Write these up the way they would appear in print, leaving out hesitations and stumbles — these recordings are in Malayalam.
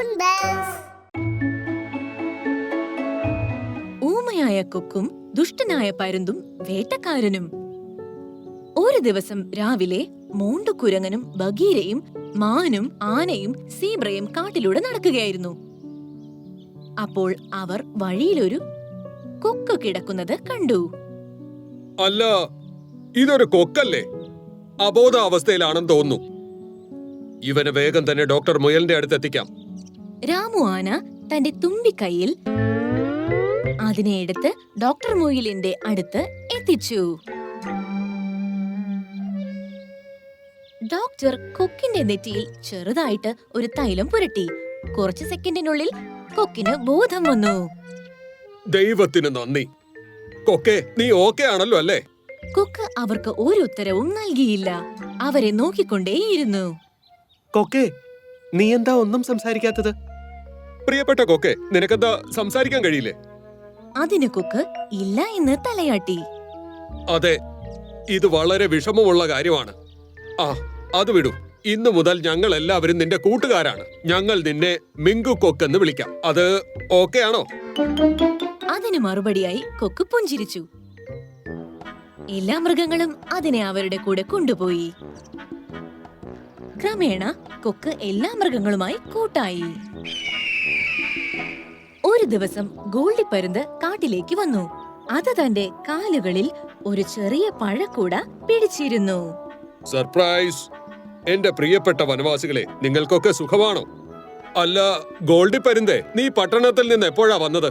Balloon Bells. ഊമയായ കൊക്കും ദുഷ്ടനായ പരുന്തും വേട്ടക്കാരനും. ഒരു ദിവസം രാവിലെ മോണ്ടുകുരങ്ങനും ബഗീരയും മാനും ആനയും സീബ്രയും കാട്ടിലൂടെ നടക്കുകയായിരുന്നു. അപ്പോൾ അവർ വഴിയിലൊരു കൊക്ക് കിടക്കുന്നത് കണ്ടു. അല്ല, ഇതൊരു കൊക്കല്ലേ? അബോധാവസ്ഥയിലാണെന്ന് തോന്നുന്നു. ഇവന് വേഗം തന്നെ ഡോക്ടർ മുയലിന്റെ അടുത്തെത്തിക്കാം. രാമു ആന തന്റെ തുമ്പിക്കൈയിൽ അതിനെ എടുത്ത് ഡോക്ടർ മുയലിന്റെ അടുത്ത് എത്തിച്ചു. ഡോക്ടർ കൊക്കിന്റെ നെറ്റിയിൽ ചെറുതായിട്ട് ഒരു തൈലം പുരട്ടി. കുറച്ച് സെക്കൻഡിനുള്ളിൽ കൊക്കിന് ബോധം വന്നു. ദൈവത്തിന് നന്ദി. കൊക്കെ, നീ ഓക്കെ ആണല്ലോ അല്ലേ? കൊക്ക് അവർക്ക് ഒരു ഉത്തരവും നൽകിയില്ല. അവരെ നോക്കിക്കൊണ്ടേയിരുന്നു. കൊക്കെ, നീ എന്താ ഒന്നും സംസാരിക്കാത്തത്? പ്രിയപ്പെട്ട കൊക്കെ, നിനക്കെന്താ സംസാരിക്കാൻ കഴിയില്ലേ? അതിന് കൊക്ക് ഇല്ല എന്ന് തലയാട്ടി. അതെ, ഇത് വളരെ വിഷമമുള്ള കാര്യമാണ്. അത് വിടൂ. ഇന്നു മുതൽ ഞങ്ങൾ എല്ലാവരും നിന്റെ കൂട്ടുകാരാണ്. ഞങ്ങൾ നിന്നെ മിങ്കു കൊക്കെന്ന് വിളിക്കാം. അത് ഓക്കെ ആണോ? അതിന് മറുപടിയായി കൊക്ക് പുഞ്ചിരിച്ചു. എല്ലാ മൃഗങ്ങളും അതിനെ അവരുടെ കൂടെ കൊണ്ടുപോയി. ക്രമേണ കൊക്ക് എല്ലാ മൃഗങ്ങളുമായി കൂട്ടായി. ഒരു ദിവസം ഗോൾഡി പരുന്ത് കാട്ടിലേക്ക് വന്നു. അത് തന്റെ കാലുകളിൽ ഒരു ചെറിയ പഴക്കൂട പിടിച്ചിരുന്നു. സർപ്രൈസ്! എന്റെ പ്രിയപ്പെട്ട വനവാസികളെ, നിങ്ങൾക്കൊക്കെ സുഖമാണോ? അല്ല ഗോൾഡി പരുന്തേ, നീ പട്ടണത്തിൽ നിന്ന് എപ്പോഴാ വന്നത്?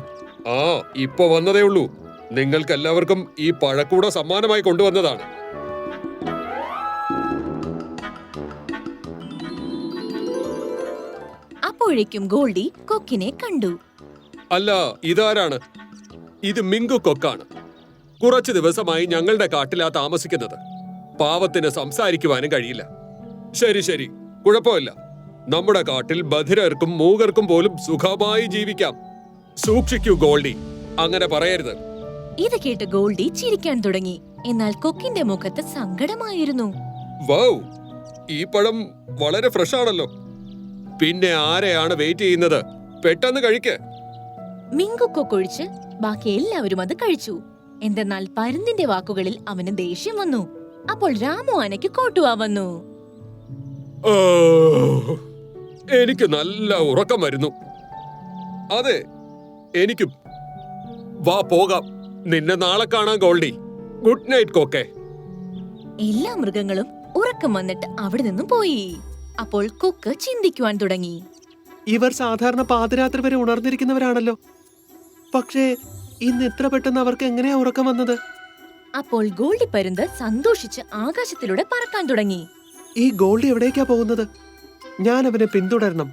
ഇപ്പൊ വന്നതേ ഉള്ളൂ. നിങ്ങൾക്കെല്ലാവർക്കും ഈ പഴക്കൂട സമ്മാനമായി കൊണ്ടുവന്നതാണ്. അപ്പോഴേക്കും ഗോൾഡി കൊക്കിനെ കണ്ടു. അല്ല, ഇതാരാണ്? ഇത് മിങ്കു കൊക്കാണ്. കുറച്ചു ദിവസമായി ഞങ്ങളുടെ കാട്ടിലാ താമസിക്കുന്നത്. പാവത്തിന് സംസാരിക്കുവാനും കഴിയില്ല. ശരി ശരി, കുഴപ്പമില്ല. നമ്മുടെ കാട്ടിൽ ബധിരർക്കും മൂകർക്കും പോലും സുഖമായി ജീവിക്കാം. സൂക്ഷിക്കൂ ഗോൾഡി, അങ്ങനെ പറയരുത്. ഇത് കേട്ട് ഗോൾഡി ചിരിക്കാൻ തുടങ്ങി. എന്നാൽ കൊക്കിന്റെ മുഖത്ത് സങ്കടമായിരുന്നു. വൗ, ഈ പഴം വളരെ ഫ്രഷ് ആണല്ലോ. പിന്നെ ആരെയാണ് വെയിറ്റ് ചെയ്യുന്നത്? പെട്ടെന്ന് കഴിക്ക്. മിങ്കു കൊക്കൊഴിച്ച് ബാക്കി എല്ലാവരും അത് കഴിച്ചു. എന്തെന്നാൽ പരുന്തിന്റെ വാക്കുകളിൽ അവന് ദേഷ്യം വന്നു. അപ്പോൾ രാമു ആനയ്ക്ക് കോട്ടുവാ വന്നു. എനിക്ക് നല്ല ഉറക്കം വരുന്നു. അതെ, എനിക്കും. വാ പോകാം. നിന്നെ നാളെ കാണാം ഗോൾഡി. ഗുഡ് നൈറ്റ് കൊക്കെ. എല്ലാ മൃഗങ്ങളും ഉറക്കം വന്നിട്ട് അവിടെ നിന്നും പോയി. അപ്പോൾ കൊക്ക് ചിന്തിക്കുവാൻ തുടങ്ങി. ഇവർ സാധാരണ പാതിരാത്രി വരെ ഉണർന്നിരിക്കുന്നവരാണല്ലോ. പക്ഷേ ഇന്ന് എത്ര പെട്ടെന്ന് അവർക്ക് എങ്ങനെയാ ഉറക്കം വന്നത്? അപ്പോൾ ഗോൾഡി പരുന്ത് സന്തോഷിച്ച് ആകാശത്തിലൂടെ പറക്കാൻ തുടങ്ങി. ഈ ഗോൾഡി എവിടേക്കാ പോകുന്നത്? ഞാൻ അവനെ പിന്തുടരണം.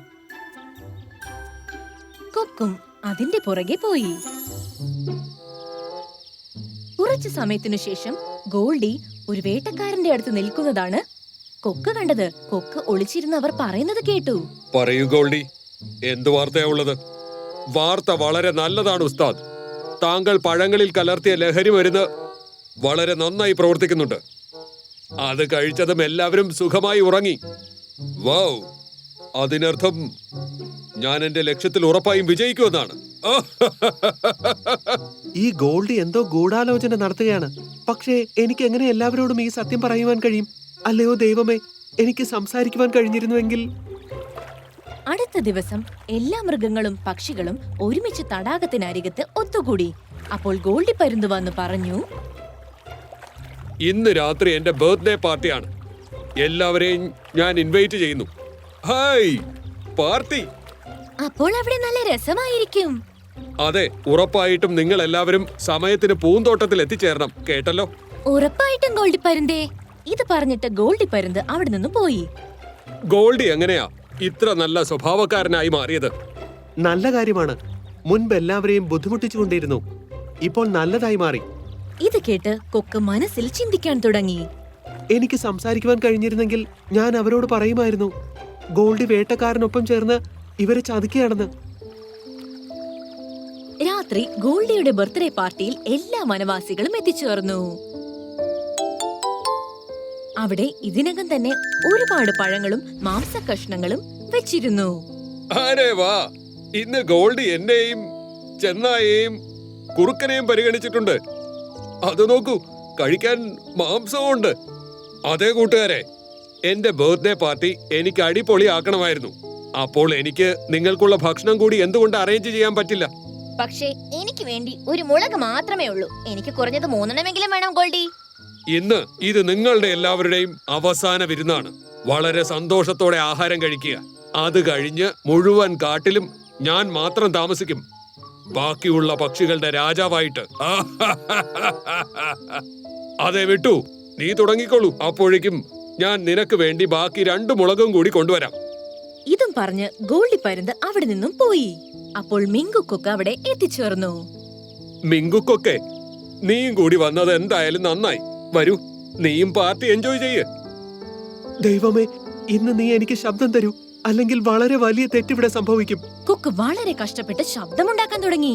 കൊക്കും അതിന്റെ പുറകെ പോയി. കുറച്ചു സമയത്തിനു ശേഷം ഗോൾഡി ഒരു വേട്ടക്കാരന്റെ അടുത്ത് നിൽക്കുന്നതാണ് കൊക്ക് കണ്ടത്. കൊക്ക് ഒളിച്ചിരുന്ന് അവർ പറയുന്നത് കേട്ടു. പറയൂ ഗോൾഡി, എന്ത് വാർത്തയാ ഉള്ളത്? വാർത്ത വളരെ നല്ലതാണ് ഉസ്താദ്. താങ്കൾ പഴങ്ങളിൽ കലർത്തിയ ലഹരി മരുന്ന് വളരെ നന്നായി പ്രവർത്തിക്കുന്നുണ്ട്. അത് കഴിച്ചതും എല്ലാവരും സുഖമായി ഉറങ്ങി. വൗ, അതിനർത്ഥം ഞാൻ എന്റെ ലക്ഷ്യത്തിൽ ഉറപ്പായും വിജയിക്കുമെന്നാണ്. ഈ ഗോൾഡി എന്തോ ഗൂഢാലോചന നടത്തുകയാണ്. പക്ഷേ എനിക്ക് എങ്ങനെ എല്ലാവരോടും ഈ സത്യം പറയുവാൻ കഴിയും? അല്ലയോ ദൈവമേ, എനിക്ക് സംസാരിക്കുവാൻ കഴിഞ്ഞിരുന്നുവെങ്കിൽ. അടുത്ത ദിവസം എല്ലാ മൃഗങ്ങളും പക്ഷികളും ഒരുമിച്ച് തടാകത്തിനരികത്ത് ഒത്തുകൂടി. അപ്പോൾ ഗോൾഡി പരുന്ത് വന്ന് പറഞ്ഞു, ഇന്ന് രാത്രി എന്റെ ബർത്ത്ഡേ പാർട്ടിയാണ്. എല്ലാവരെയും ഞാൻ ഇൻവൈറ്റ് ചെയ്യുന്നു. Hi party! അപ്പോൾ അവിടെ നല്ല രസമായിരിക്കും. അതെ, ഉറപ്പായിട്ടും നിങ്ങൾ എല്ലാവരും സമയത്തിന് പൂന്തോട്ടത്തിൽ എത്തിച്ചേരണം, കേട്ടല്ലോ? ഉറപ്പായിട്ടും ഗോൾഡി പരുന്തേ. ഇത് പറഞ്ഞിട്ട് ഗോൾഡി പരുന്ത് അവിടെ നിന്ന് പോയി. ഗോൾഡി എങ്ങനെയാ ഇത്ര നല്ല സ്വഭാവക്കാരനായി മാറിയത്? നല്ല കാര്യമാണ്. മുൻപ് എല്ലാവരെയും ബുദ്ധിമുട്ടിച്ചുകൊണ്ടിരുന്നു. ഇപ്പോൾ നല്ലതായി മാറി. ഇത് കേട്ട് കൊക്ക് മനസ്സിൽ ചിന്തിക്കാൻ തുടങ്ങി. എനിക്ക് സംസാരിക്കുവാൻ കഴിഞ്ഞിരുന്നെങ്കിൽ ഞാൻ അവരോട് പറയുമായിരുന്നു, ഗോൾഡി വേട്ടക്കാരനൊപ്പം ചേർന്ന് ഇവരെ ചതിക്കുകയാണെന്ന്. രാത്രി ഗോൾഡിയുടെ ബർത്ത്ഡേ പാർട്ടിയിൽ എല്ലാ വനവാസികളും എത്തിച്ചേർന്നു. അവിടെ ഇതിനകം തന്നെ ഒരുപാട് പഴങ്ങളും മാംസകഷ്ണങ്ങളും വെച്ചിരുന്നു. ആരേ വാ, ഇന്ന് ഗോൾഡി എന്നെയും ചെന്നായെയും കുറുക്കനെയും പരിഗണിച്ചിട്ടുണ്ട്. അത് നോക്കൂ, കഴിക്കാൻ മാംസവും ഉണ്ട്. അതേ കൂട്ടുകാരെ, എന്റെ ബർത്ത്ഡേ പാർട്ടി എനിക്ക് അടിപൊളിയാക്കണമായിരുന്നു. അപ്പോൾ എനിക്ക് നിങ്ങൾക്കുള്ള ഭക്ഷണം കൂടി എന്തുകൊണ്ട് അറേഞ്ച് ചെയ്യാൻ പറ്റില്ല? പക്ഷേ എനിക്ക് വേണ്ടി ഒരു മുളക് മാത്രമേ ഉള്ളൂ. എനിക്ക് കുറഞ്ഞത് 3 വേണം ഗോൾഡി. ഇന്ന് ഇത് നിങ്ങളുടെ എല്ലാവരുടെയും അവസാന വിരുന്നാണ്. വളരെ സന്തോഷത്തോടെ ആഹാരം കഴിക്കുക. അത് കഴിഞ്ഞ് മുഴുവൻ കാട്ടിലും ഞാൻ മാത്രം താമസിക്കും, ബാക്കിയുള്ള പക്ഷികളുടെ രാജാവായിട്ട്. അതെ വിട്ടു, നീ തുടങ്ങിക്കോളൂ. അപ്പോഴേക്കും ഞാൻ നിനക്ക് വേണ്ടി ബാക്കി 2 മുളകും കൂടി കൊണ്ടുവരാം. ഇതും പറഞ്ഞ് ഗോൾഡി പരുന്ത് അവിടെ നിന്നും പോയി. അപ്പോൾ മിങ്കുക്കൊക്കെ അവിടെ എത്തിച്ചേർന്നു. മിങ്കുക്കൊക്കെ, നീയും കൂടി വന്നത് എന്തായാലും നന്നായി. വരൂ, നീയും പാർട്ടി എൻജോയ് ചെയ്യ്. ദൈവമേ, ഇന്ന് നീ എനിക്ക് ശബ്ദം തരൂ, അല്ലെങ്കിൽ വളരെ വലിയ തെറ്റിവിടെ സംഭവിക്കും. കൊക്ക് വളരെ കഷ്ടപ്പെട്ട് ശബ്ദമുണ്ടാക്കാൻ തുടങ്ങി.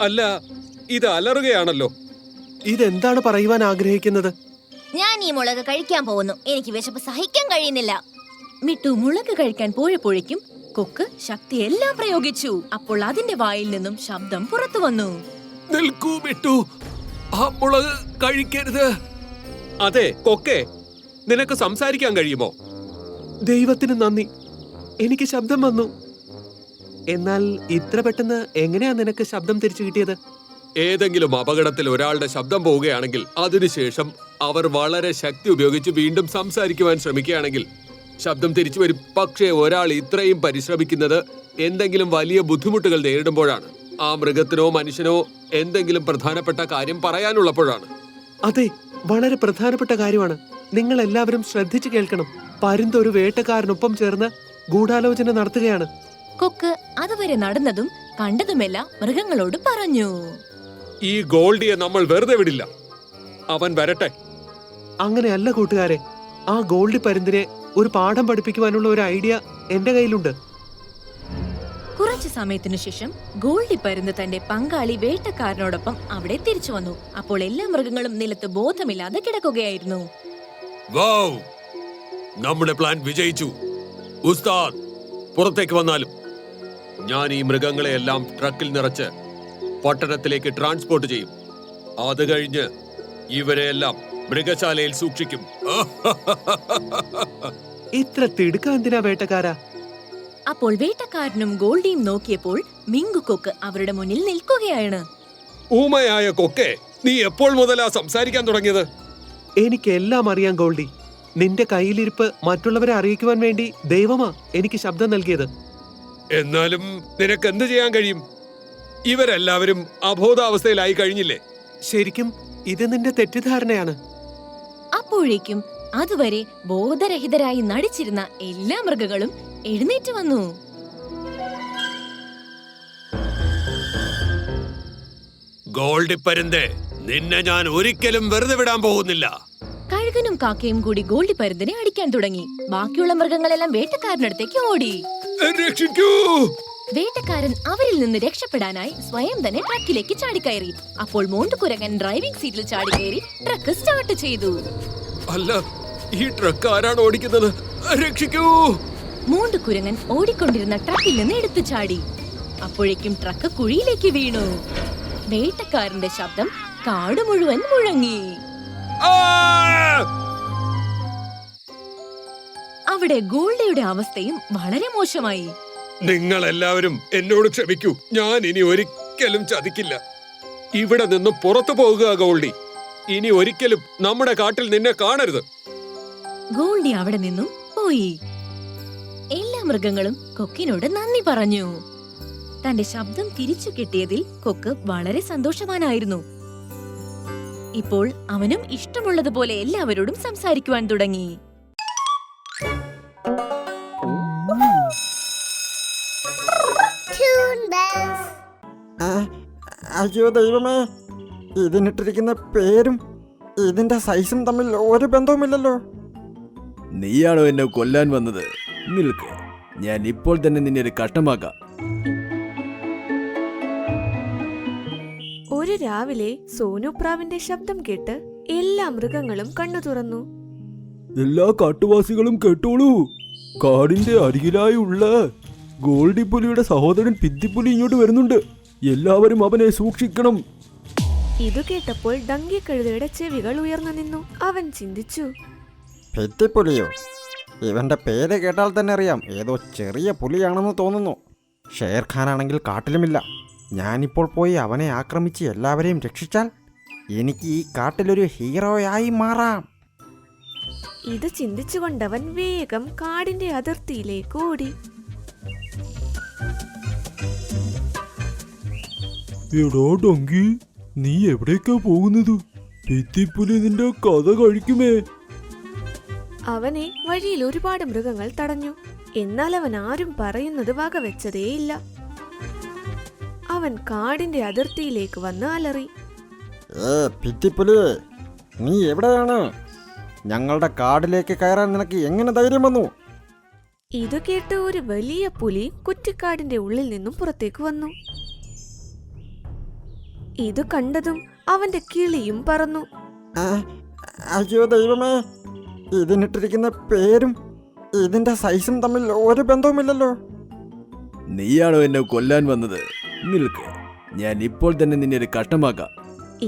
അല്ല, ഇത് അലറുകയാണല്ലോ. ഇതെന്താണ് പറയുവാൻ ആഗ്രഹിക്കുന്നത്? ഞാൻ ഈ മുളക് കഴിക്കാൻ പോകുന്നു. എനിക്ക് വിശപ്പ് സഹിക്കാൻ കഴിയുന്നില്ല. മിട്ടു മുളക് കഴിക്കാൻ പോയപ്പോഴേക്കും കൊക്ക് ശക്തിയെല്ലാം പ്രയോഗിച്ചു. അപ്പോൾ അതിന്റെ വായിൽ നിന്നും ശബ്ദം പുറത്തു വന്നു. നിൽക്കൂ മിട്ടു, ആ മുളക് കഴിക്കരുത്. അതെ കൊക്കെ, നിനക്ക് സംസാരിക്കാൻ കഴിയുമോ? ദൈവത്തിന് നന്ദി, എനിക്ക് ശബ്ദം വന്നു. എന്നാൽ ഇത്ര പെട്ടെന്ന് എങ്ങനെയാ നിനക്ക് ശബ്ദം തിരിച്ചു കിട്ടിയത്? ഏതെങ്കിലും അപകടത്തിൽ ഒരാളുടെ ശബ്ദം പോവുകയാണെങ്കിൽ അതിനുശേഷം അവർ വളരെ ശക്തി ഉപയോഗിച്ച് വീണ്ടും സംസാരിക്കുവാൻ ശ്രമിക്കുകയാണെങ്കിൽ ശബ്ദം തിരിച്ചു വരും. പക്ഷേ ഒരാൾ ഇത്രയും പരിശ്രമിക്കുന്നത് എന്തെങ്കിലും വലിയ ബുദ്ധിമുട്ടുകൾ നേരിടുമ്പോഴാണ്. ആ മൃഗത്തിനോ മനുഷ്യനോ എന്തെങ്കിലും പ്രധാനപ്പെട്ട കാര്യം പറയാനുള്ളപ്പോഴാണ്. അതെ, വളരെ പ്രധാനപ്പെട്ട കാര്യമാണ്. നിങ്ങൾ എല്ലാവരും ശ്രദ്ധിച്ചു കേൾക്കണം. പരുന്ത് ഒരു വേട്ടക്കാരനൊപ്പം ചേർന്ന് ഗൂഢാലോചന നടത്തുകയാണ്. കൊക്ക് അതുവരെ നടന്നതും കണ്ടതുമെല്ലാം മൃഗങ്ങളോട് പറഞ്ഞു. ഈ ഗോൾഡിയെ നമ്മൾ വെറുതെ വിടില്ല. അവൻ വരട്ടെ. അങ്ങനെയല്ല കൂട്ടുകാരെ, ആ ഗോൾഡി പരുന്തിനെ ഒരു പാഠം പഠിപ്പിക്കുവാനുള്ള ഒരു ഐഡിയ എന്റെ കയ്യിലുണ്ട്. കുറച്ചു സമയത്തിനു ശേഷം ഗോൾഡി പരുന്ത് തന്റെ പങ്കാളി വേട്ടക്കാരനോടൊപ്പം അവിടെ തിരിച്ചു വന്നു. അപ്പോൾ എല്ലാ മൃഗങ്ങളും നിലത്ത് ബോധമില്ലാതെ കിടക്കുകയായിരുന്നു. വൗ, നമ്മുടെ പ്ലാൻ വിജയിച്ചു. ഉസ്താദ് പുറത്തേക്ക് വന്നാലും ഞാൻ ഈ മൃഗങ്ങളെയെല്ലാം ട്രക്കിൽ നിറച്ച് പട്ടണത്തിലേക്ക് ട്രാൻസ്പോർട്ട് ചെയ്യും. അത് കഴിഞ്ഞ് ഇവരെയെല്ലാം മൃഗശാലയിൽ സൂക്ഷിക്കും. ഇത്ര തിടുക്കം എന്തിനാ വേട്ടക്കാരാ? അപ്പോൾ വേട്ടക്കാരനും ഗോൾഡിയും നോക്കിയപ്പോൾ മിങ്കുക്കൊക്ക് അവരുടെ മുന്നിൽ നിൽക്കുകയാണ്. ഊമയായ കൊക്കെ, നീ എപ്പോൾ മുതലാ സംസാരിക്കാൻ തുടങ്ങിയത്? എനിക്കെല്ലാം അറിയാം ഗോൾഡി. നിന്റെ കയ്യിലിരിപ്പ് മറ്റുള്ളവരെ അറിയിക്കുവാൻ വേണ്ടി ദൈവമാ എനിക്ക് ശബ്ദം നൽകിയത്. എന്നാലും നിനക്ക് എന്ത് ചെയ്യാൻ കഴിയും? ഇവരെല്ലാവരും അബോധാവസ്ഥയിലായി കഴിഞ്ഞില്ലേ? ശരിക്കും ഇത് നിന്റെ തെറ്റിദ്ധാരണയാണ്. അപ്പോഴേക്കും അതുവരെ ബോധരഹിതരായി നടിച്ചിരുന്ന എല്ലാ മൃഗങ്ങളും എഴുന്നേറ്റ് വന്നു. ഗോൾഡി പരുന്തേ, നിന്നെ ഞാൻ ഒരിക്കലും വെറുതെ വിടാൻ പോകുന്നില്ല. കഴുകനും കാക്കയും കൂടി ഗോൾഡി പരുന്തിനെ അടിക്കാൻ തുടങ്ങി. ബാക്കിയുള്ള മൃഗങ്ങളെല്ലാം വേട്ടക്കാരനടുത്തേക്ക് ഓടി. രക്ഷിക്കൂ! വേട്ടക്കാരൻ അവരിൽ നിന്ന് രക്ഷപ്പെടാനായി സ്വയം തന്നെ ട്രക്കിലേക്ക് ചാടിക്കയറി. അപ്പോൾ മോണ്ടുകുരങ്ങൻ ഡ്രൈവിംഗ് സീറ്റിൽ ചാടിക്കയറി ട്രക്ക് സ്റ്റാർട്ട് ചെയ്തു. അല്ല, ഈ ട്രക്ക് ആരാണ് ഓടിക്കുന്നത്? രക്ഷിക്കൂ! മോണ്ടുകുരങ്ങൻ ഓടിക്കൊണ്ടിരുന്ന ട്രക്കിൽ നിന്ന് എടുത്തു ചാടി. അപ്പോഴേക്കും ട്രക്ക് കുഴിയിലേക്ക് വീണു. വേട്ടക്കാരന്റെ ശബ്ദം കാട് മുഴുവൻ മുഴങ്ങി. അവിടെ ഗോൾഡിയുടെ അവസ്ഥയും വളരെ മോശമായി. നിങ്ങൾ എല്ലാവരും എന്നോട് ക്ഷമിക്കൂ. ഞാൻ ഇനി ഒരിക്കലും ചതിക്കില്ല. ഇവിടെ നിന്ന് പുറത്തു പോകുക ഗോൾഡി. ഇനി ഒരിക്കലും നമ്മുടെ കാട്ടിൽ നിന്നെ കാണരുത്. ഗോൾഡി അവിടെ നിന്നും പോയി. എല്ലാ മൃഗങ്ങളും കൊക്കിനോട് നന്ദി പറഞ്ഞു. തന്റെ ശബ്ദം തിരിച്ചു കിട്ടിയതിൽ കൊക്ക് വളരെ സന്തോഷവാനായിരുന്നു. ഇപ്പോൾ അവനും ഇഷ്ടമുള്ളതുപോലെ എല്ലാവരോടും സംസാരിക്കുവാൻ തുടങ്ങി. അയ്യോ ദൈവമേ, ഇതിനിട്ടിരിക്കുന്ന പേരും ഇതിന്റെ സൈസും തമ്മിൽ ഒരു ബന്ധവുമില്ലല്ലോ. നീയാണോ എന്നെ കൊല്ലാൻ വന്നത്? നിൽക്ക്, ഞാൻ ഇപ്പോൾ തന്നെ നിന്നെ ഒരു കഷ്ടമാക്കാം. ഒരു രാവിലെ സോനുപ്രാവിന്റെ ശബ്ദം കേട്ട് എല്ലാ മൃഗങ്ങളും കണ്ണു തുറന്നു. എല്ലാ കാട്ടുവാസികളും കേട്ടോളൂ, കാടിന്റെ അരികിലായുള്ള ഗോൾഡി പുലിയുടെ സഹോദരൻ പിത്തിപ്പുലി ഇങ്ങോട്ട് വരുന്നുണ്ട്. എല്ലാവരും അവനെ സൂക്ഷിക്കണം. ഇതു കേട്ടപ്പോൾ ഡങ്കി കഴുതയുടെ ചെവികൾ ഉയർന്നു നിന്നു. അവൻ ചിന്തിച്ചു, പെറ്റിപ്പുലിയോ? ഇവന്റെ പേര് കേട്ടാൽ തന്നെ അറിയാം ഏതോ ചെറിയ പുലിയാണെന്ന് തോന്നുന്നു. ഷേർഖാനാണെങ്കിൽ കാട്ടിലുമില്ല. ഞാനിപ്പോൾ പോയി അവനെ ആക്രമിച്ച് എല്ലാവരെയും രക്ഷിച്ചാൽ എനിക്ക് ഈ കാട്ടിലൊരു ഹീറോയായി മാറാം. ഇത് ചിന്തിച്ചുകൊണ്ടവൻ വേഗം കാടിന്റെ അതിർത്തിയിലേക്ക് ഓടി. എടാ ഡങ്കി, നീ എവിടേക്കാ പോകുന്നത്? പിത്തിപ്പുലി നിന്റെ കഥ കഴിക്കുമേ. അവനെ വഴിയിൽ ഒരുപാട് മൃഗങ്ങൾ തടഞ്ഞു. എന്നാൽ അവൻ ആരും പറയുന്നത് വകവെച്ചതേയില്ല. അവൻ കാടിന്റെ അതിർത്തിയിലേക്ക് വന്ന് അലറി. പിറ്റിപ്പുലി, നീ എവിടെയാണ്? ഞങ്ങളുടെ കാടിലേക്ക് കയറാൻ നിനക്ക് എങ്ങനെ ധൈര്യം വന്നു? ഇത് കേട്ട് ഒരു വലിയ പുലി കുറ്റിക്കാടിന്റെ ഉള്ളിൽ നിന്നും പുറത്തേക്ക് വന്നു. ഇത് കണ്ടതും അവന്റെ കിളിയും പറന്നു. അയ്യോ ദൈവമേ, ഇതിനിട്ടിരിക്കുന്ന പേരും ഇതിന്റെ സൈസും തമ്മിൽ ഒരു ബന്ധവുമില്ലല്ലോ. നീയാണോ എന്നെ കൊല്ലാൻ വന്നത്? നിൽക്ക്, ഞാൻ ഇപ്പോൾ തന്നെ നിന്നെ ഒരു കഷ്ടമാക്കാം.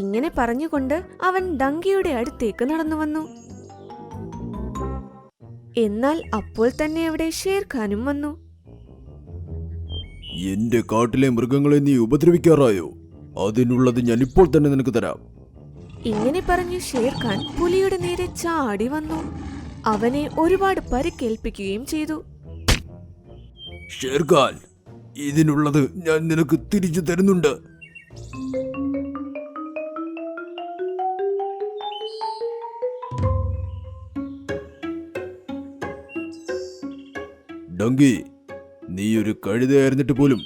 ഇങ്ങനെ പറഞ്ഞുകൊണ്ട് അവൻ ഡങ്കിയുടെ അടുത്തേക്ക് നടന്നു വന്നു. എന്നാൽ അപ്പോൾ തന്നെ അവിടെ ഷേർഖാനും വന്നു. എന്റെ കാട്ടിലെ മൃഗങ്ങളെ നീ ഉപദ്രവിക്കാറായോ? അതിനുള്ളത് ഞാൻ ഇപ്പോൾ തന്നെ നിനക്ക് തരാം. ഇങ്ങനെ പറഞ്ഞു ഷേർഖാൻ പുലിയുടെ നേരെ ചാടി വന്നു. അവനെ ഒരുപാട് പരിക്കേൽപ്പിക്കുകയും ചെയ്തു. ഷേർഖാൻ, ഇതിനുള്ളത് ഞാൻ നിനക്ക് തിരിച്ചു തരുന്നുണ്ട്. ഡങ്കി, നീ ഒരു കഴുതയായിരുന്നിട്ട് പോലും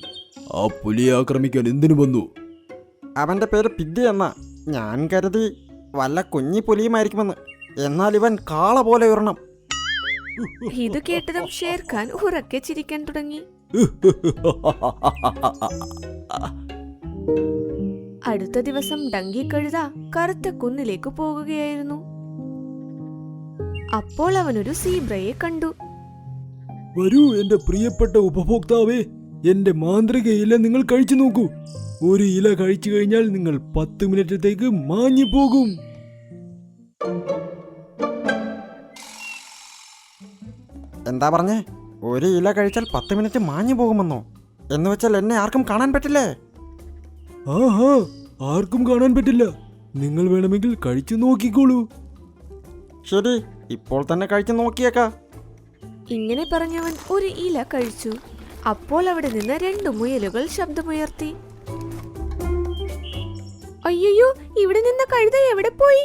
ആ പുലിയെ ആക്രമിക്കാൻ എന്തിനു വന്നു? അവന്റെ പേര് പിദ്ദി എന്നാ. ഞാൻ കരുതി വല്ല കുഞ്ഞി പുലിയുമായിരിക്കുമെന്ന്. എന്നാൽ ഇവൻ കാള പോലെ ഉയരണം. ഇത് കേട്ടതും ഷേർഖാൻ ഉറക്കെ ചിരിക്കാൻ തുടങ്ങി. അടുത്ത ദിവസം ഡങ്കി കഴുത കറുത്ത കുന്നിലേക്ക് പോകുകയായിരുന്നു. അപ്പോൾ അവനൊരു സീബ്രയെ കണ്ടു. വരൂ എന്റെ പ്രിയപ്പെട്ട ഉപഭോക്താവേ, എന്റെ മാന്ത്രിക ഇല നിങ്ങൾ കഴിച്ചു നോക്കൂ. ഒരു ഇല കഴിച്ചു കഴിഞ്ഞാൽ നിങ്ങൾ 10 മിനിറ്റത്തേക്ക് മാഞ്ഞു പോകും. എന്താ പറഞ്ഞേ? ഒരു ഇല കഴിച്ചാൽ 10 മിനിറ്റ് മാഞ്ഞു പോകുമെന്നോ? എന്ന് വെച്ചാൽ എന്നെ ആർക്കും കാണാൻ പറ്റില്ലേ? ആഹാ, ആർക്കും കാണാൻ പറ്റില്ല. നിങ്ങൾ വേണമെങ്കിൽ കഴിച്ചു നോക്കിക്കോളൂ. ശരി, ഇപ്പോൾ തന്നെ കഴിച്ചു നോക്കിയേക്കാ. ഇങ്ങനെ പറഞ്ഞവൻ ഒരു ഇല കഴിച്ചു. അപ്പോൾ അവിടെ നിന്ന് 2 മുയലുകൾ ശബ്ദമുയർത്തി. അയ്യോ, ഇവിടെ നിന്ന് കഴുത എവിടെ പോയി?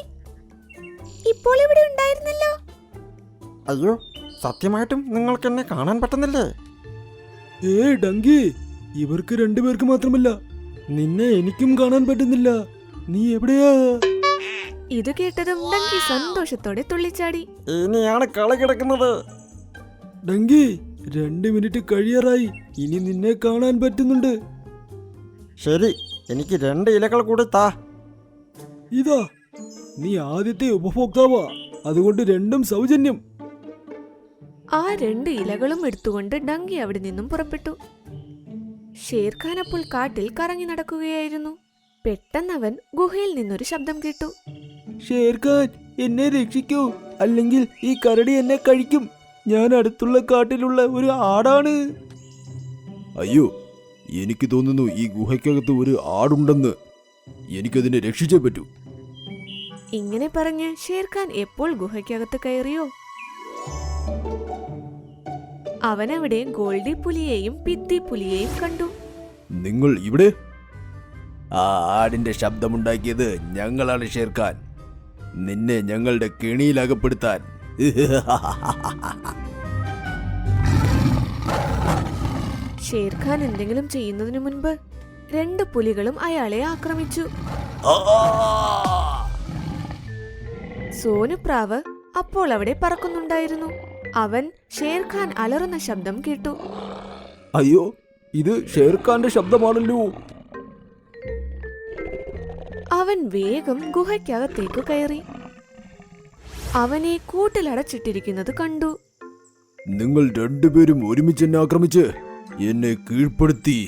ഇപ്പോൾ ഇവിടെ ഉണ്ടായിരുന്നല്ലോ. അയ്യോ, സത്യമായിട്ടും നിങ്ങൾക്ക് എന്നെ കാണാൻ പറ്റുന്നില്ലേ? ഡങ്കി, ഇവർക്ക് 2 പേർക്ക് മാത്രമല്ല, നിന്നെ എനിക്കും കാണാൻ പറ്റുന്നില്ല. നീ എവിടെയാ? ഇത് കേട്ടതും ഡങ്കി സന്തോഷത്തോടെ തുള്ളിച്ചാടി. ഇനിയാണ് കളി കിടക്കുന്നത്. ഡങ്കി, 2 മിനിറ്റ് കഴിയാറായി. ഇനി നിന്നെ കാണാൻ പറ്റുന്നുണ്ട്. ശരി, എനിക്ക് 2 ഇലകൾ കൂടി താ. ഇതാ, നീ ആദ്യത്തെ ഉപഭോക്താവാ, അതുകൊണ്ട് 2ഉം സൗജന്യം. ആ 2 ഇലകളും എടുത്തുകൊണ്ട് ഡങ്കി അവിടെ നിന്നും പുറപ്പെട്ടു. ഷേർഖാൻ അപ്പോൾ കാട്ടിൽ കറങ്ങി നടക്കുകയായിരുന്നു. പെട്ടെന്ന് അവൻ ഗുഹയിൽ നിന്നൊരു ശബ്ദം കേട്ടു. ഷേർഖാൻ, എന്നെ രക്ഷിക്കൂ, അല്ലെങ്കിൽ ഈ കരടി എന്നെ കഴിക്കും. ഞാൻ അടുത്തുള്ള കാട്ടിലുള്ള ഒരു ആടാണ്. അയ്യോ, എനിക്ക് തോന്നുന്നു ഈ ഗുഹയ്ക്കകത്ത് ഒരു ആടുണ്ടെന്ന്. എനിക്കതിനെ രക്ഷിച്ചേ പറ്റൂ. ഇങ്ങനെ പറഞ്ഞ് ഷേർഖാൻ എപ്പോൾ ഗുഹയ്ക്കകത്ത് കയറിയോ, അവനവിടെ ഗോൾഡി പുലിയെയും പിത്തി പുലിയെയും കണ്ടു. നിങ്ങൾ ഇവിടെ? ആ ആടിന്റെ ശബ്ദമുണ്ടാക്കിയത് ഞങ്ങളാണ് ഷേർഖാൻ. നിന്നെ ഞങ്ങളുടെ കെണിയിലകപ്പെടുത്താൻ. ഷേർഖാൻ എന്തെങ്കിലും ചെയ്യുന്നതിനു മുൻപ് 2 പുലികളും അയാളെ ആക്രമിച്ചു. സോനുപ്രാവ് അപ്പോൾ അവിടെ പറക്കുന്നുണ്ടായിരുന്നു. അവൻ ഷേർഖാൻ അലറുന്ന ശബ്ദം കേട്ടു. അയ്യോ, ഇത് ഷേർഖാന്റെ ശബ്ദമാണല്ലോ. അവൻ വേഗം ഗുഹയ്ക്കകത്തേക്ക് കയറി. അവനെ കൂട്ടിലടച്ചിട്ടിരിക്കുന്നത് കണ്ടു. നിങ്ങൾ രണ്ടുപേരും ഒരുമിച്ച് എന്നെ ആക്രമിച്ച് എന്നെ കീഴ്പ്പെടുത്തി.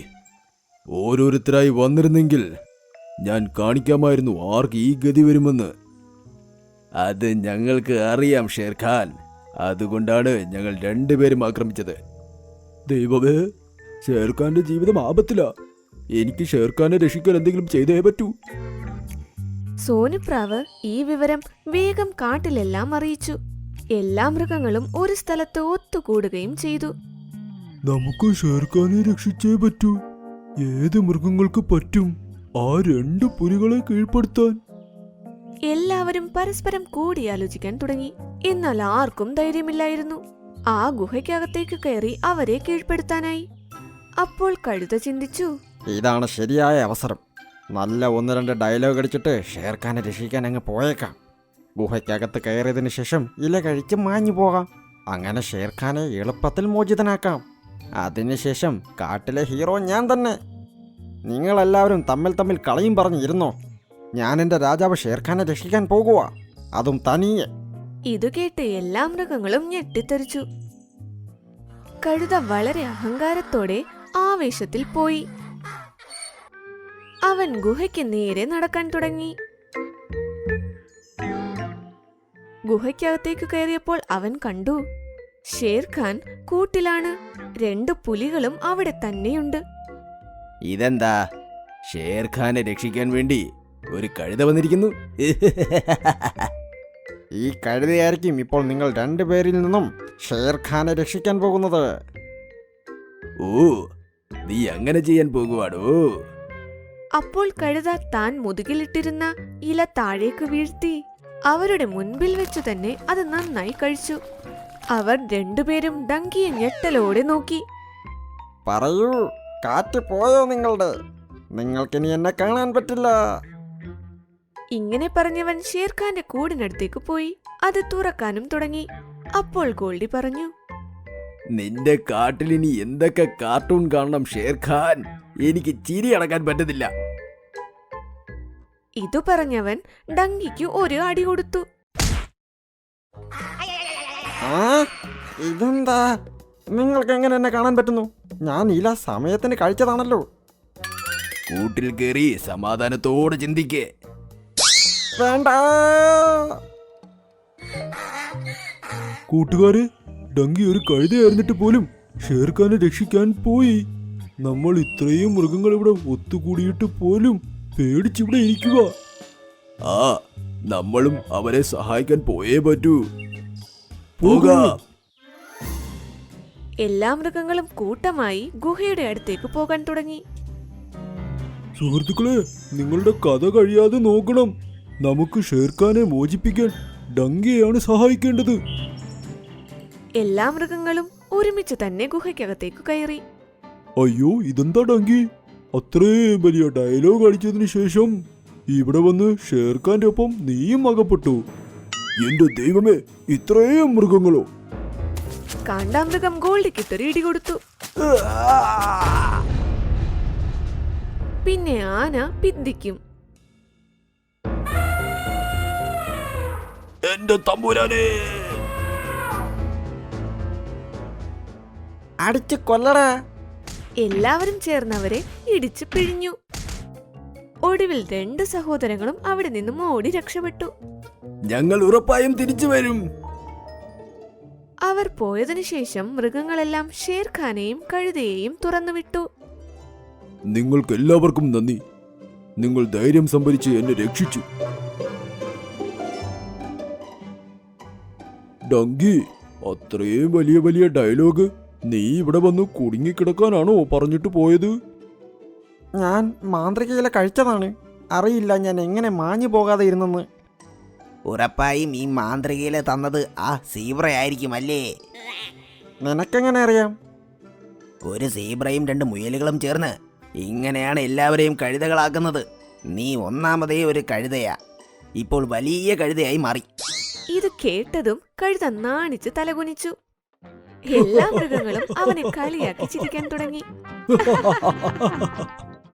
ഓരോരുത്തരായി വന്നിരുന്നെങ്കിൽ ഞാൻ കാണിക്കാമായിരുന്നു ആർക്ക് ഈ ഗതി വരുമെന്ന്. അത് ഞങ്ങൾക്ക് അറിയാം ഷേർഖാൻ. അതുകൊണ്ടാണ് ഞങ്ങൾ രണ്ടുപേരും ആക്രമിച്ചത്. ദൈവമേ, ഷേർഖാന്റെ ജീവിതം ആപത്തില. എനിക്ക് ഷേർഖാനെ രക്ഷിക്കാൻ എന്തെങ്കിലും ചെയ്തേ പറ്റൂ. സോനുപ്രാവ് ഈ വിവരം വേഗം കാട്ടിലെല്ലാം അറിയിച്ചു. എല്ലാ മൃഗങ്ങളും ഒരു സ്ഥലത്ത് ഒത്തുകൂടുകയും ചെയ്തു. നമുക്ക് ഷേർഖാനെ രക്ഷിച്ചേ പറ്റൂ. ഏത് മൃഗങ്ങൾക്ക് പറ്റും ആ രണ്ട് പുലികളെ കീഴ്പ്പെടുത്താൻ? എല്ലാവരും പരസ്പരം കൂടിയാലോചിക്കാൻ തുടങ്ങി. എന്നാൽ ആർക്കും ധൈര്യമില്ലായിരുന്നു ആ ഗുഹയ്ക്കകത്തേക്ക് കയറി അവരെ കീഴ്പ്പെടുത്താനായി. അപ്പോൾ കഴുത ചിന്തിച്ചു, ഇതാണ് ശരിയായ അവസരം. നല്ല 1-2 ഡയലോഗ് അടിച്ചിട്ട് ഷേർഖാനെ രക്ഷിക്കാൻ അങ്ങ് പോയേക്കാം. ഗുഹയ്ക്കകത്ത് കയറിയതിന് ശേഷം ഇല കഴിച്ച് മാഞ്ഞു പോകാം. അങ്ങനെ ഷേർഖാനെ എളുപ്പത്തിൽ മോചിതനാക്കാം. അതിനുശേഷം കാട്ടിലെ ഹീറോ ഞാൻ തന്നെ. നിങ്ങളെല്ലാവരും തമ്മിൽ കളിയും പറഞ്ഞിരുന്നോ? ഞാൻ എൻ്റെ രാജാവ് ഷേർഖാനെ രക്ഷിക്കാൻ പോകുക, അതും തനിയെ. ഇതു കേട്ട് എല്ലാ മൃഗങ്ങളും ഞെട്ടിത്തെറിച്ചു. കഴുത വളരെ അഹങ്കാരത്തോടെ ആവേശത്തിൽ പോയി. അവൻ ഗുഹയ്ക്ക് നേരെ നടക്കാൻ തുടങ്ങി. ഗുഹയ്ക്കകത്തേക്ക് കയറിയപ്പോൾ അവൻ കണ്ടു, ഷേർഖാൻ കൂട്ടിലാണ്. 2 പുലികളും അവിടെ തന്നെയുണ്ട്. ഇതെന്താ, ഷേർഖാനെ രക്ഷിക്കാൻ വേണ്ടി ഒരു കഴുത വന്നിരിക്കുന്നു? ഈ കഴുതയായിരിക്കും ഇപ്പോൾ നിങ്ങൾ 2 പേരിൽ നിന്നും ഷേർഖാനെ രക്ഷിക്കാൻ പോകുന്നത്. ഓ, നീ അങ്ങനെ ചെയ്യാൻ പോകുവാടോ? അപ്പോൾ കഴുത താൻ മുതുകിലിട്ടിരുന്ന ഇല താഴേക്ക് വീഴ്ത്തി അവരുടെ മുൻപിൽ വെച്ചു തന്നെ അത് നന്നായി കഴിച്ചു. അവർ 2 പേരും ഡങ്കിയെ ഞെട്ടലോടെ നോക്കി. പറയൂ, കാറ്റ് പോയോ നിങ്ങളുടെ? നിങ്ങൾക്കിനി എന്നെ കാണാൻ പറ്റില്ല. ഇങ്ങനെ പറഞ്ഞവൻ ഷേർഖാന്റെ കൂടിനടുത്തേക്ക് പോയി അത് തുറക്കാനും തുടങ്ങി. അപ്പോൾ ഗോൾഡി പറഞ്ഞു, നിന്റെ കാട്ടിലിനി എന്തൊക്കെ കാർട്ടൂൺ കാണണം ഷേർഖാൻ, എനിക്ക് ചിരി അടക്കാൻ പറ്റുന്നില്ല. ഇതു പറഞ്ഞവൻ ഡങ്കിക്ക് ഒരു അടി കൊടുത്തു. ആ, ഇതെന്താ? നിങ്ങൾക്ക് എങ്ങനെ എന്നെ കാണാൻ പറ്റുന്നു? ഞാൻ ഇല സമയത്തിന് കഴിച്ചതാണല്ലോ. കൂട്ടിൽ കയറി സമാധാനത്തോടെ ചിന്തിക്കേ. വേണ്ട. കൂട്ടുകാരെ, ഡങ്കി ഒരു കഴുതയായിരുന്നിട്ട് പോലും ഷേർഖാനെ രക്ഷിക്കാൻ പോയി. നമ്മൾ ഇത്രയും മൃഗങ്ങൾ ഇവിടെ ഒത്തുകൂടിയിട്ട് പോലും പേടിച്ചിവിടെ ഇരിക്കുക. ആ, നമ്മളും അവരെ സഹായിക്കാൻ പോയേ പറ്റൂ. പോകാം. എല്ലാ മൃഗങ്ങളും കൂട്ടമായി ഗുഹയുടെ അടുത്തേക്ക് പോകാൻ തുടങ്ങി. സുഹൃത്തുക്കളെ, നിങ്ങളുടെ കഥ കഴിയാതെ നോക്കണം. നമുക്ക് ഷേർഖാനെ മോചിപ്പിക്കാൻ ഡങ്കിയെയാണ് സഹായിക്കേണ്ടത്. എല്ലാ മൃഗങ്ങളും ഒരുമിച്ച് തന്നെ ഗുഹയ്ക്കകത്തേക്ക് കയറി. അയ്യോ, ഇതെന്താ ഡങ്കി? അത്രയും വലിയ ഡയലോഗ് അടിച്ചതിന് ശേഷം ഇവിടെ വന്ന് ഷേർഖാന്റെ ഒപ്പം നീയും അകപ്പെട്ടു. എന്റെ ദൈവമേ, ഇത്രയും മൃഗങ്ങളോ? കാണ്ടാമൃഗം ഗോൾഡിക്കിട്ടൊരു ഇടി കൊടുത്തു. പിന്നെ ആന പിന്തിക്കും. എന്റെ തമ്പുരാനെ! അടിച്ച് കൊല്ലടാ. എല്ലാവരും ചേർന്നവരെ ഇടിച്ചു പിഴിഞ്ഞു. ഒടുവിൽ 2 സഹോദരങ്ങളും അവിടെ നിന്നും ഓടി രക്ഷപ്പെട്ടു. ഞങ്ങൾ ഉറപ്പായും തിരിച്ചു വരും. അവർ പോയതിനു ശേഷം മൃഗങ്ങളെല്ലാം ഷേർഖാനെയും കഴുതയെയും തുറന്നുവിട്ടു. നിങ്ങൾക്ക് എല്ലാവർക്കും നന്ദി. നിങ്ങൾ ധൈര്യം സംഭരിച്ച് എന്നെ രക്ഷിച്ചു. ഡങ്കി, അത്രയും വലിയ വലിയ ഡയലോഗ് നീ ഇവിടെ വന്ന് കുടുങ്ങിക്കിടക്കാനാണോ പറഞ്ഞിട്ട് പോയത്? ഞാൻ മാന്ത്രികയില കഴിച്ചതാണ്. അറിയില്ല ഞാൻ എങ്ങനെ മാഞ്ഞു പോകാതെ ഇരുന്നെന്ന്. ഉറപ്പായും ഈ മാന്ത്രികയില തന്നത് ആ സീബ്രയായിരിക്കും അല്ലേ? നിനക്കെങ്ങനെ അറിയാം? ഒരു സീബ്രയും 2 മുയലുകളും ചേർന്ന് ഇങ്ങനെയാണ് എല്ലാവരെയും കഴുതകളാക്കുന്നത്. നീ ഒന്നാമതേ ഒരു കഴുതയാ, ഇപ്പോൾ വലിയ കഴുതയായി മാറി. ഇത് കേട്ടതും കഴുത നാണിച്ച് തലകുനിച്ചു. എല്ലാ മൃഗങ്ങളും അവനെ കളിയാക്കി ചിരിക്കാൻ തുടങ്ങി.